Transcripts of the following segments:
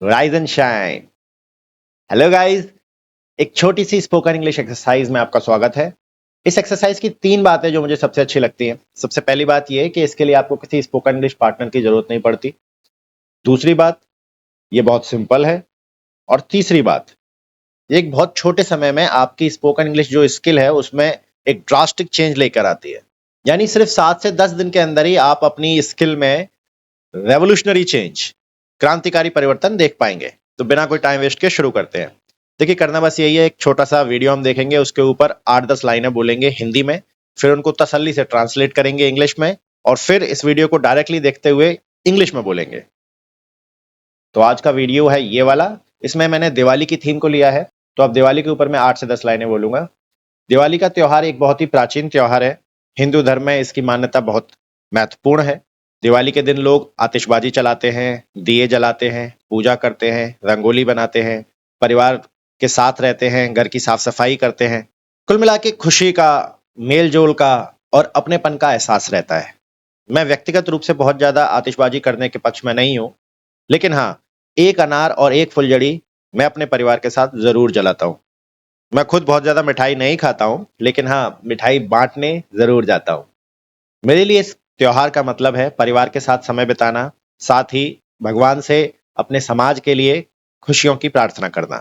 Rise and shine. Hello guys, एक छोटी सी spoken English exercise में आपका स्वागत है। इस एक्सरसाइज की 3 बातें जो मुझे सबसे अच्छी लगती हैं। सबसे पहली बात यह है कि इसके लिए आपको किसी स्पोकन इंग्लिश पार्टनर की जरूरत नहीं पड़ती। दूसरी बात, ये बहुत सिंपल है। और तीसरी बात, ये एक बहुत छोटे समय में आपकी स्पोकन इंग्लिश जो स्किल है उसमें एक ड्रास्टिक चेंज लेकर आती है। यानी सिर्फ 7 से 10 दिन के अंदर ही आप अपनी स्किल में रेवोल्यूशनरी चेंज, क्रांतिकारी परिवर्तन देख पाएंगे। तो बिना कोई टाइम वेस्ट के शुरू करते हैं। देखिए, करना बस यही है, एक छोटा सा वीडियो हम देखेंगे, उसके ऊपर 8-10 लाइनें बोलेंगे हिंदी में, फिर उनको तसल्ली से ट्रांसलेट करेंगे इंग्लिश में, और फिर इस वीडियो को डायरेक्टली देखते हुए इंग्लिश में बोलेंगे। तो आज का वीडियो है ये वाला। इसमें मैंने दिवाली की थीम को लिया है, तो अब दिवाली के ऊपर मैं 8 से 10 लाइनें बोलूंगा। दिवाली का त्योहार एक बहुत ही प्राचीन त्योहार है। हिंदू धर्म में इसकी मान्यता बहुत महत्वपूर्ण है। दिवाली के दिन लोग आतिशबाजी चलाते हैं, दिए जलाते हैं, पूजा करते हैं, रंगोली बनाते हैं, परिवार के साथ रहते हैं, घर की साफ सफाई करते हैं। कुल मिला के खुशी का, मेल जोल का और अपनेपन का एहसास रहता है। मैं व्यक्तिगत रूप से बहुत ज्यादा आतिशबाजी करने के पक्ष में नहीं हूँ, लेकिन हाँ, एक अनार और एक फुलझड़ी मैं अपने परिवार के साथ जरूर जलाता हूँ। मैं खुद बहुत ज्यादा मिठाई नहीं खाता हूँ, लेकिन हाँ, मिठाई बांटने जरूर जाता हूँ। मेरे लिए इस त्योहार का मतलब है परिवार के साथ समय बिताना, साथ ही भगवान से अपने समाज के लिए खुशियों की प्रार्थना करना।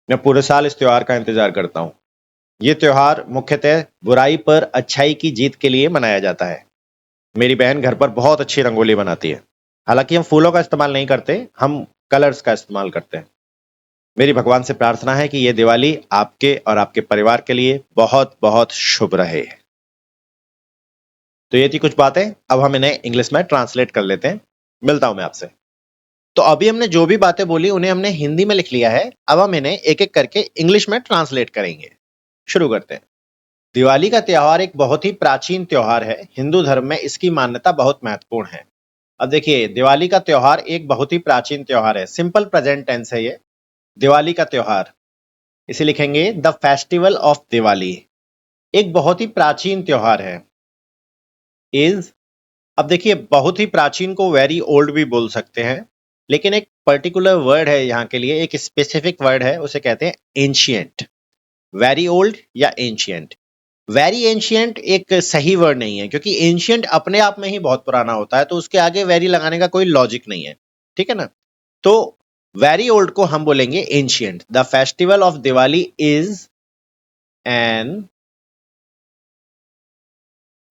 मैं पूरे साल इस त्योहार का इंतजार करता हूँ। ये त्योहार मुख्यतः बुराई पर अच्छाई की जीत के लिए मनाया जाता है। मेरी बहन घर पर बहुत अच्छी रंगोली बनाती है। हालांकि हम फूलों का इस्तेमाल नहीं करते, हम कलर्स का इस्तेमाल करते हैं। मेरी भगवान से प्रार्थना है कि ये दिवाली आपके और आपके परिवार के लिए बहुत बहुत शुभ रहे। तो ये थी कुछ बातें, अब हम इन्हें इंग्लिश में ट्रांसलेट कर लेते हैं। मिलता हूं मैं आपसे। तो अभी हमने जो भी बातें बोली उन्हें हमने हिंदी में लिख लिया है। अब हम इन्हें एक एक करके इंग्लिश में ट्रांसलेट करेंगे। शुरू करते हैं। दिवाली का त्योहार एक बहुत ही प्राचीन त्योहार है। हिंदू धर्म में इसकी मान्यता बहुत महत्वपूर्ण है। अब देखिए, दिवाली का त्योहार एक बहुत ही प्राचीन त्योहार है। सिंपल प्रेजेंट टेंस है ये। दिवाली का त्योहार, इसे लिखेंगे द फेस्टिवल ऑफ दिवाली। एक बहुत ही प्राचीन त्योहार है। इज, अब देखिए, बहुत ही प्राचीन को वेरी ओल्ड भी बोल सकते हैं, लेकिन एक पर्टिकुलर वर्ड है यहाँ के लिए, एक स्पेसिफिक वर्ड है, उसे कहते हैं एंशियंट। वेरी ओल्ड या एंशियंट। वेरी एंशियंट एक सही वर्ड नहीं है, क्योंकि एंशियंट अपने आप में ही बहुत पुराना होता है, तो उसके आगे वेरी लगाने का कोई लॉजिक नहीं है। ठीक है ना? तो वेरी ओल्ड को हम बोलेंगे ancient. The festival of Diwali is an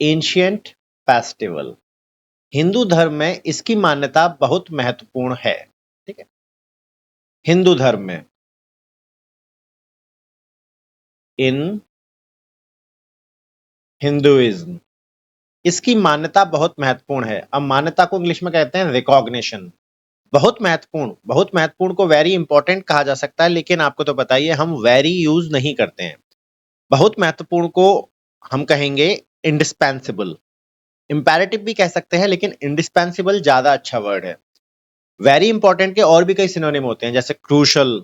ancient festival. Hindu धर्म में इसकी मान्यता बहुत महत्वपूर्ण है। ठीक है? हिंदू धर्म में, इन हिंदुइज्म, इसकी मान्यता बहुत महत्वपूर्ण है। अब मान्यता को इंग्लिश में कहते हैं रिकॉग्निशन। बहुत महत्वपूर्ण, बहुत महत्वपूर्ण को वेरी इंपॉर्टेंट कहा जा सकता है, लेकिन आपको तो बताइए हम वेरी यूज नहीं करते हैं। बहुत महत्वपूर्ण को हम कहेंगे इंडिस्पेंसिबल। इंपैरेटिव भी कह सकते हैं, लेकिन इंडिस्पेंसिबल ज्यादा अच्छा वर्ड है। वेरी इंपॉर्टेंट के और भी कई सिनोनिम होते हैं, जैसे क्रूशल,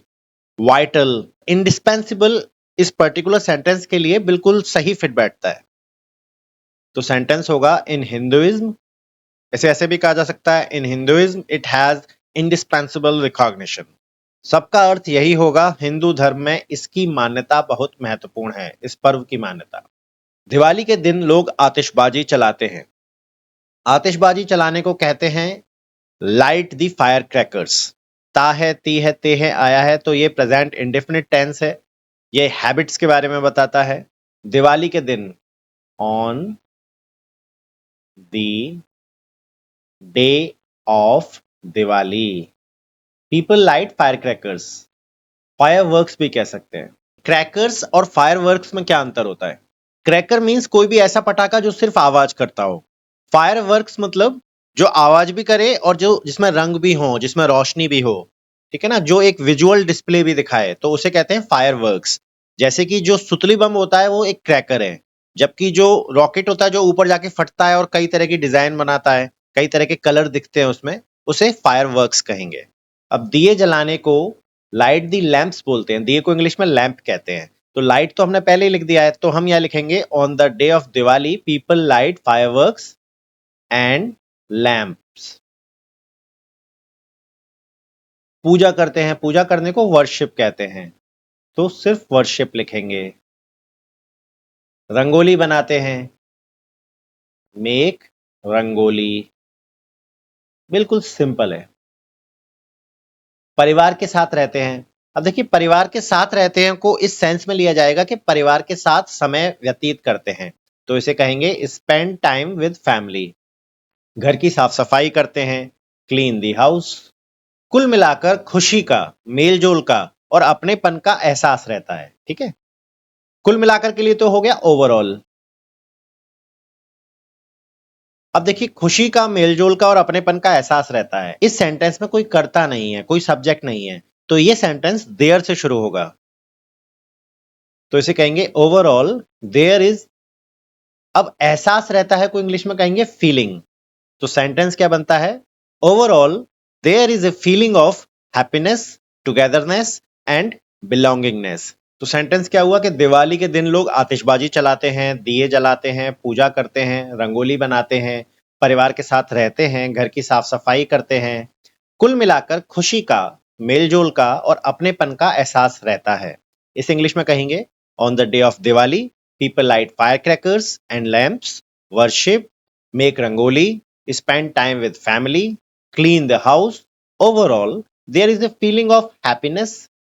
वाइटल। इंडिस्पेंसिबल इस पर्टिकुलर सेंटेंस के लिए बिल्कुल सही फिट बैठता है। तो सेंटेंस होगा, इन हिंदुइज्म, इसे ऐसे भी कहा जा सकता है, in Hinduism it has indispensable recognition. सबका अर्थ यही होगा, हिंदू धर्म में इसकी मान्यता बहुत महत्वपूर्ण है, इस पर्व की मान्यता। दिवाली के दिन लोग आतिशबाजी चलाते हैं। आतिशबाजी चलाने को कहते हैं लाइट द फायर क्रैकर्स। ता है, ती है, ते है, आया है, तो ये प्रेजेंट इंडेफिनिट टेंस है। ये हैबिट्स के बारे में बताता है। दिवाली के दिन, on the day of Diwali, people light fire crackers. Fire works भी कह सकते हैं। क्रैकर्स और फायर वर्क्स में क्या अंतर होता है? क्रैकर मीन्स कोई भी ऐसा पटाखा जो सिर्फ आवाज करता हो। फायर वर्क्स मतलब जो आवाज भी करे और जो जिसमें रंग भी हो, जिसमें रोशनी भी हो। ठीक है ना? जो एक विजुअल डिस्प्ले भी दिखाए, तो उसे कहते हैं फायर वर्क्स। जैसे कि जो सुतली बम होता है वो एक क्रैकर है, जबकि जो रॉकेट होता है जो ऊपर जाके फटता है और कई तरह की डिजाइन बनाता है, कई तरह के कलर दिखते हैं उसमें, उसे फायर वर्क्स कहेंगे। अब दिए जलाने को लाइट दी लैंप्स बोलते हैं। दिए को इंग्लिश में लैंप कहते हैं। तो लाइट तो हमने पहले ही लिख दिया है, तो हम यहाँ लिखेंगे, on the day of Diwali people light fireworks and lamps. पूजा करते हैं, पूजा करने को वर्शिप कहते हैं, तो सिर्फ वर्शिप लिखेंगे। रंगोली बनाते हैं, मेक रंगोली, बिल्कुल सिंपल है। परिवार के साथ रहते हैं, अब देखिए परिवार के साथ रहते हैं को इस सेंस में लिया जाएगा कि परिवार के साथ समय व्यतीत करते हैं, तो इसे कहेंगे स्पेंड टाइम विद फैमिली। घर की साफ सफाई करते हैं, क्लीन दी हाउस। कुल मिलाकर खुशी का, मेलजोल का और अपनेपन का एहसास रहता है। ठीक है, कुल मिलाकर के लिए तो हो गया ओवरऑल। अब देखिए खुशी का, मेलजोल का और अपनेपन का एहसास रहता है, इस सेंटेंस में कोई कर्ता नहीं है, कोई सब्जेक्ट नहीं है, तो ये सेंटेंस देयर से शुरू होगा, तो इसे कहेंगे ओवरऑल देयर इज। अब एहसास रहता है को इंग्लिश में कहेंगे फीलिंग, तो सेंटेंस क्या बनता है, overall there is a feeling of happiness, togetherness and belongingness. तो सेंटेंस क्या हुआ कि दिवाली के दिन लोग आतिशबाजी चलाते हैं, दिए जलाते हैं, पूजा करते हैं, रंगोली बनाते हैं, परिवार के साथ रहते हैं, घर की साफ सफाई करते हैं। कुल मिलाकर खुशी का, मेलजोल का और अपनेपन का एहसास रहता है। इस इंग्लिश में कहेंगे on the day of Diwali people light firecrackers and lamps, worship, make rangoli, spend time with family, clean the house. Overall, there is a feeling of happiness,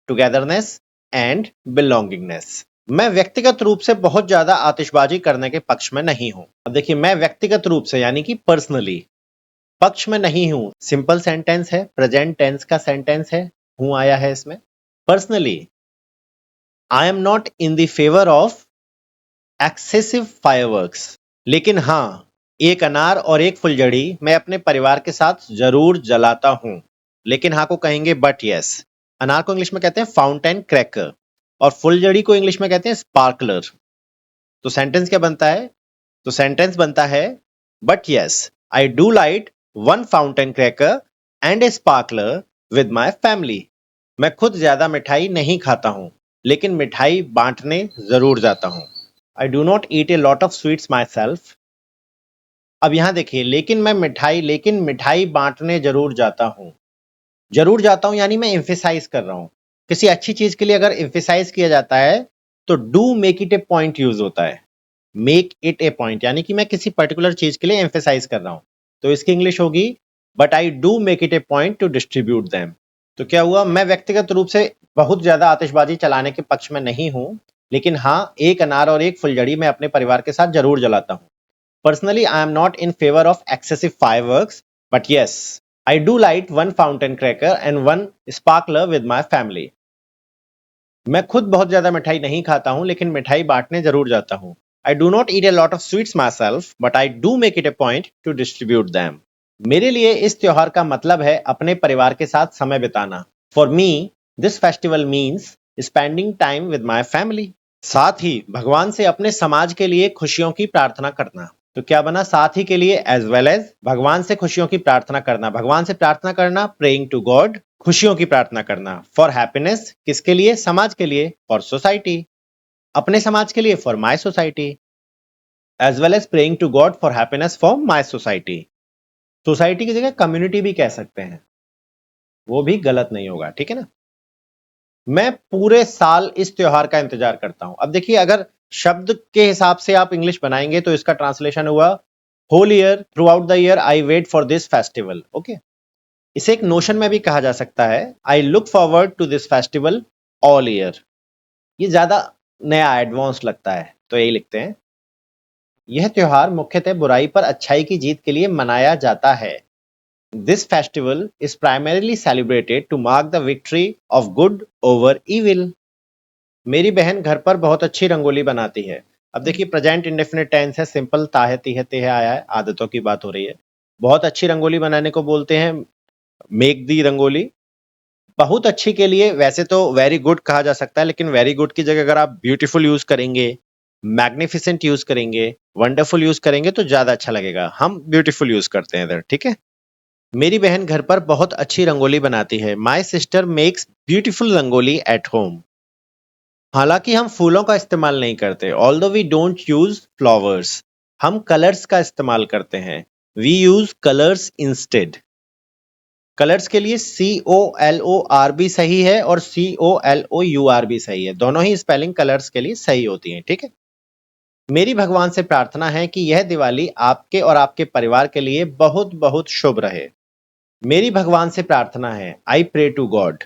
togetherness and belongingness. मैं व्यक्तिगत रूप से बहुत ज्यादा आतिशबाजी करने के पक्ष में नहीं हूं। अब देखिए मैं व्यक्तिगत रूप से यानी कि पर्सनली पक्ष में नहीं हूं, सिंपल सेंटेंस है, प्रेजेंट टेंस का सेंटेंस है, हूं आया है इसमें। Personally I am not in the favour of excessive fireworks, लेकिन हाँ एक अनार और एक फुलझड़ी मैं अपने परिवार के साथ जरूर जलाता हूं। लेकिन हाँ को कहेंगे बट यस। अनार को इंग्लिश में कहते हैं फाउंटेन क्रैकर और फुलझड़ी को इंग्लिश में कहते हैं स्पार्कलर। तो सेंटेंस क्या बनता है, तो सेंटेंस बनता है but yes I do light one fountain cracker and A sparkler with my family. मैं खुद ज्यादा मिठाई नहीं खाता हूं, लेकिन मिठाई बांटने जरूर जाता हूं। I do not eat a lot of sweets myself. अब यहां देखिए लेकिन मिठाई बांटने जरूर जाता हूं। जरूर जाता हूं यानी मैं एम्फेसाइज कर रहा हूं। किसी अच्छी चीज के लिए अगर एम्फेसाइज किया जाता है तो do make it A point use होता है। मेक इट ए पॉइंट यानी कि मैं किसी पर्टिकुलर चीज के लिए एम्फेसाइज कर रहा हूं, तो इसकी इंग्लिश होगी but I do make it A point two distribute them. तो क्या हुआ, मैं व्यक्तिगत रूप से बहुत ज्यादा आतिशबाजी चलाने के पक्ष में नहीं हूं, लेकिन हाँ एक अनार और एक फुलझड़ी मैं अपने परिवार के साथ जरूर जलाता हूं। Personally I am not in favour of excessive fireworks, but yes I do light one fountain cracker and one sparkler with my family. मैं खुद बहुत ज्यादा मिठाई नहीं खाता हूं, लेकिन मिठाई बांटने जरूर जाता हूं। I do not eat a lot of sweets my self, but I do make it A point two distribute them. मेरे लिए इस त्योहार का मतलब है अपने परिवार के साथ समय बिताना। For me this festival means spending time with my family. साथ ही भगवान से अपने समाज के लिए खुशियों की प्रार्थना करना। तो क्या बना, साथ ही के लिए एज वेल एज भगवान से खुशियों की प्रार्थना करना। भगवान से प्रार्थना करना, प्रेइंग टू गॉड, खुशियों की प्रार्थना करना। फॉर हैप्पीनेस किसके लिए, समाज के लिए। फॉर सोसाइटी अपने समाज के लिए, for my society. As well as praying to god for happiness for my society. Society की जगह कम्युनिटी भी कह सकते हैं, वो भी गलत नहीं होगा, ठीक है ना। मैं पूरे साल इस त्योहार का इंतजार करता हूं। अब देखिए अगर शब्द के हिसाब से आप इंग्लिश बनाएंगे तो इसका ट्रांसलेशन हुआ whole year, throughout the year I wait for this festival. Okay, इसे एक नोशन में भी कहा जा सकता है, I look forward to this festival all year. ये ज्यादा नया एडवांस लगता है, तो यही लिखते हैं। यह त्योहार मुख्यतः बुराई पर अच्छाई की जीत के लिए मनाया जाता है। This festival is primarily celebrated to mark the victory of good over evil. मेरी बहन घर पर बहुत अच्छी रंगोली बनाती है। अब देखिए प्रेजेंट इंडेफिनिट टेंस है, सिंपल ताहे तीहे तेहे आया है, आदतों की बात हो रही है। बहुत अच्छी रंगोली बनाने को बोलते हैं मेक दी रंगोली। बहुत अच्छी के लिए वैसे तो वेरी गुड कहा जा सकता है, लेकिन वेरी गुड की जगह अगर आप ब्यूटीफुल यूज करेंगे, मैग्निफिसेंट यूज करेंगे, वंडरफुल यूज करेंगे तो ज्यादा अच्छा लगेगा। हम ब्यूटीफुल यूज करते हैं इधर, ठीक है। मेरी बहन घर पर बहुत अच्छी रंगोली बनाती है। My sister makes beautiful rangoli at home. हालांकि हम फूलों का इस्तेमाल नहीं करते, although we don't use flowers, हम कलर्स का इस्तेमाल करते हैं। We use colours instead. Colours के लिए COLOR भी सही है और COLOUR भी सही है, दोनों ही स्पेलिंग कलर्स के लिए सही होती हैं, ठीक है। मेरी भगवान से प्रार्थना है कि यह दिवाली आपके और आपके परिवार के लिए बहुत बहुत शुभ रहे। मेरी भगवान से प्रार्थना है, I pray to God.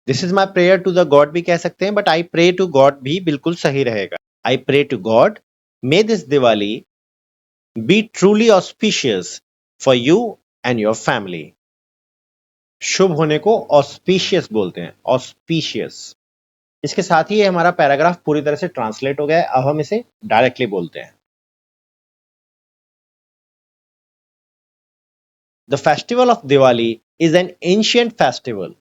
This is my prayer to the God भी कह सकते हैं, but I pray to God भी बिल्कुल सही रहेगा। I pray to God, may this Diwali be truly auspicious for you and your family. शुभ होने को ऑस्पिशियस बोलते हैं, ऑस्पिशियस। इसके साथ ही ये हमारा पैराग्राफ पूरी तरह से ट्रांसलेट हो गया है। अब हम इसे डायरेक्टली बोलते हैं। The festival of Diwali is an ancient festival.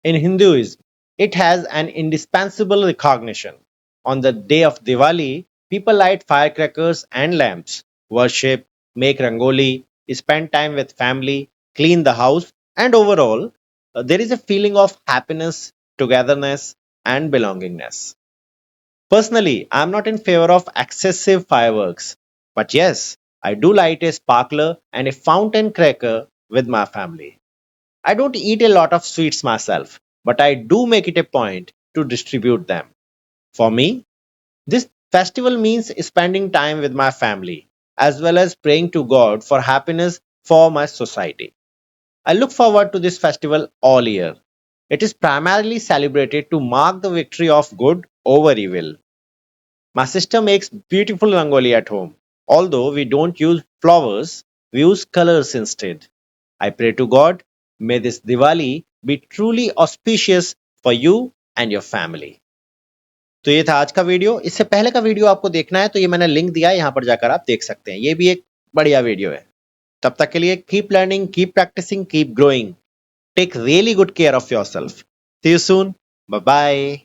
In Hinduism, it has an indispensable recognition. On the day of Diwali, people light firecrackers and lamps, worship, make rangoli, spend time with family, clean the house, and overall, there is a feeling of happiness, togetherness, and belongingness. Personally, I am not in favor of excessive fireworks, but yes, I do light a sparkler and a fountain cracker with my family. I don't eat a lot of sweets myself, but I do make it a point to distribute them. For me, this festival means spending time with my family as well as praying to God for happiness for my society. I look forward to this festival all year. It is primarily celebrated to mark the victory of good over evil. My sister makes beautiful rangoli at home. Although we don't use flowers, we use colors instead. I pray to God, may this Diwali be truly auspicious for you and your family. तो ये था आज का video. इससे पहले का video आपको देखना है तो ये मैंने लिंक दिया है, यहाँ पर जाकर आप देख सकते हैं। ये भी एक बढ़िया वीडियो है। तब तक के लिए keep learning, keep practising, keep growing, take really good care of yourself. See you soon, bye bye.